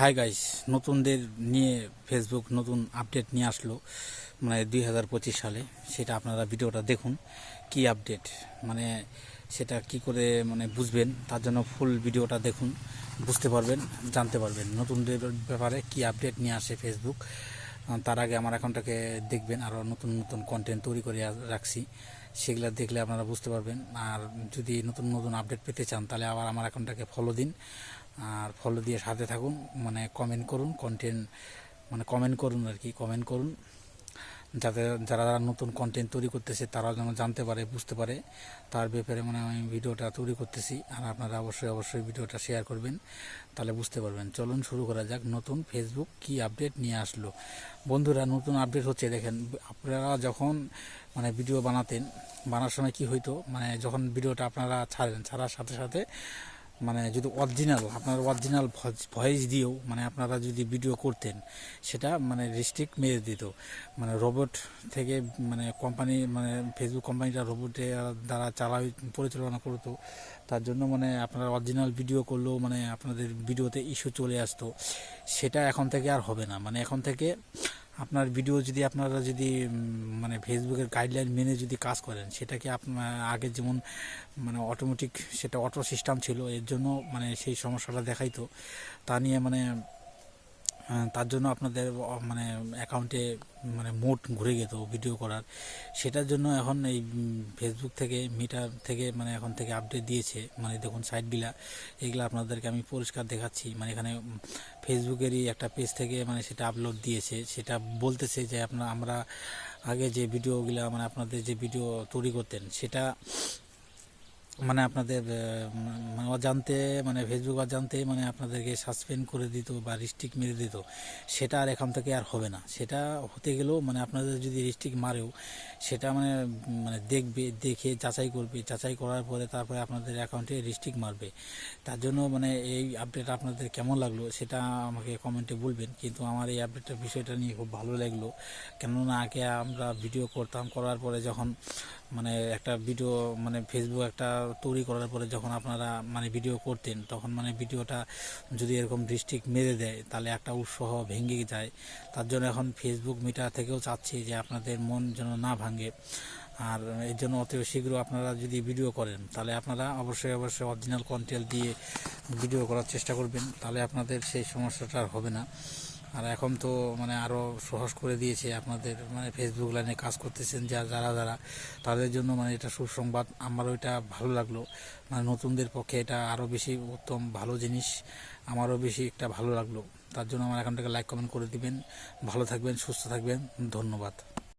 Hi guys, নতুনদের নিয়ে Facebook নতুন আপডেট নিয়ে আসলো, মানে 2025 সালে। সেটা আপনারা ভিডিওটা দেখুন, কি আপডেট, মানে সেটা কি করে মানে বুঝবেন, তার জন্য ফুল ভিডিওটা দেখুন, বুঝতে পারবেন, জানতে পারবেন নতুনদের ব্যাপারে কি আপডেট নিয়ে আসে ফেসবুক। তার আগে আমার অ্যাকাউন্টটাকে দেখবেন, আরও নতুন নতুন কন্টেন্ট তৈরি করে রাখছি, সেগুলো দেখলে আপনারা বুঝতে পারবেন। আর যদি নতুন নতুন আপডেট পেতে চান তাহলে আবার আমার অ্যাকাউন্টটাকে ফলো দিন, আর ফলো দিয়ে সাথে থাকুন, মানে কমেন্ট করুন, কমেন্ট করুন আর কি, কমেন্ট করুন, যাতে যারা নতুন কন্টেন্ট তৈরি করতেছে তারা যেন জানতে পারে, বুঝতে পারে, তার ব্যাপারে মানে আমি ভিডিওটা তৈরি করতেছি। আর আপনারা অবশ্যই ভিডিওটা শেয়ার করবেন, তাহলে বুঝতে পারবেন। চলুন শুরু করা যাক, নতুন ফেসবুক কি আপডেট নিয়ে আসলো। বন্ধুরা, নতুন আপডেট হচ্ছে, দেখেন আপনারা যখন মানে ভিডিও বানার সময় কি হইতো, মানে যখন ভিডিওটা আপনারা ছাড়ার সাথে সাথে মানে যদি আপনার অরিজিনাল ভয়েস দিয়েও মানে আপনারা যদি ভিডিও করতেন, সেটা মানে রিস্ট্রিক্ট মেরে দিত। মানে রোবট থেকে মানে কোম্পানি, মানে ফেসবুক কোম্পানিটা রোবটের দ্বারা পরিচালনা করতো। তার জন্য মানে আপনারা অরিজিনাল ভিডিও করলেও মানে আপনাদের ভিডিওতে ইস্যু চলে আসতো। সেটা এখন থেকে আর হবে না। মানে এখন থেকে আপনার ভিডিও যদি আপনারা যদি মানে ফেসবুকের গাইডলাইন মেনে যদি কাজ করেন, সেটাকে আপনার আগে যেমন মানে অটোমেটিক সেটা অটো সিস্টেম ছিল, এর জন্য মানে সেই সমস্যাটা দেখাইতো। তা নিয়ে মানে তার জন্য আপনাদের মানে অ্যাকাউন্টে মানে মোড ঘুরে যেত ভিডিও করার। সেটার জন্য এখন এই ফেসবুক থেকে মিটার থেকে মানে এখন থেকে আপডেট দিয়েছে। মানে দেখুন সাইটগুলা, এগুলো আপনাদেরকে আমি পরিষ্কার দেখাচ্ছি। মানে এখানে ফেসবুকেরই একটা পেজ থেকে মানে সেটা আপলোড দিয়েছে, সেটা বলতেছে যে আমরা আগে যে ভিডিওগুলা মানে আপনাদের যে ভিডিও তৈরি করতেন, সেটা মানে আপনাদের মানে অজান্তে, মানে ফেসবুক অজান্তে মানে আপনাদেরকে সাসপেন্ড করে দিত বা রিস্ট্রিক্ট মেরে দিত। সেটা আর এখন থেকে আর হবে না। সেটা হতে গেলেও মানে আপনাদের যদি রিস্ট্রিক্ট মারেও, সেটা মানে মানে দেখে যাচাই করার পরে তারপরে আপনাদের অ্যাকাউন্টে রিস্ট্রিক্ট মারবে। তার জন্য মানে এই আপডেট আপনাদের কেমন লাগলো সেটা আমাকে কমেন্টে বলবেন। কিন্তু আমার এই আপডেটের বিষয়টা নিয়ে খুব ভালো লাগলো, কেননা আগে আমরা ভিডিও করার পরে যখন মানে একটা ভিডিও মানে ফেসবুক একটা তৈরি করার পরে যখন আপনারা মানে ভিডিও করতেন, তখন মানে ভিডিওটা যদি এরকম ডিস্ট্রিক্ট মেরে দেয় তাহলে একটা উৎসাহ ভেঙে যায়। তার জন্য এখন ফেসবুক মিটা থেকেও চাচ্ছি যে আপনাদের মন যেন না ভাঙে। আর এর জন্য অতি শীঘ্র আপনারা যদি ভিডিও করেন তাহলে আপনারা অবশ্যই অরিজিনাল কন্টেন্ট দিয়ে ভিডিও করার চেষ্টা করবেন, তাহলে আপনাদের সেই সমস্যাটা আর হবে না। আর এখন তো মানে আরও সহজ করে দিয়েছে আপনাদের, মানে ফেসবুক লাইনে কাজ করতেছেন যারা তাদের জন্য মানে এটা সুসংবাদ। আমারও এটা ভালো লাগলো, মানে নতুনদের পক্ষে এটা আরও বেশি উত্তম ভালো জিনিস, আমারও বেশি একটা ভালো লাগলো। তার জন্য আমার এখান থেকে লাইক কমেন্ট করে দিবেন। ভালো থাকবেন, সুস্থ থাকবেন, ধন্যবাদ।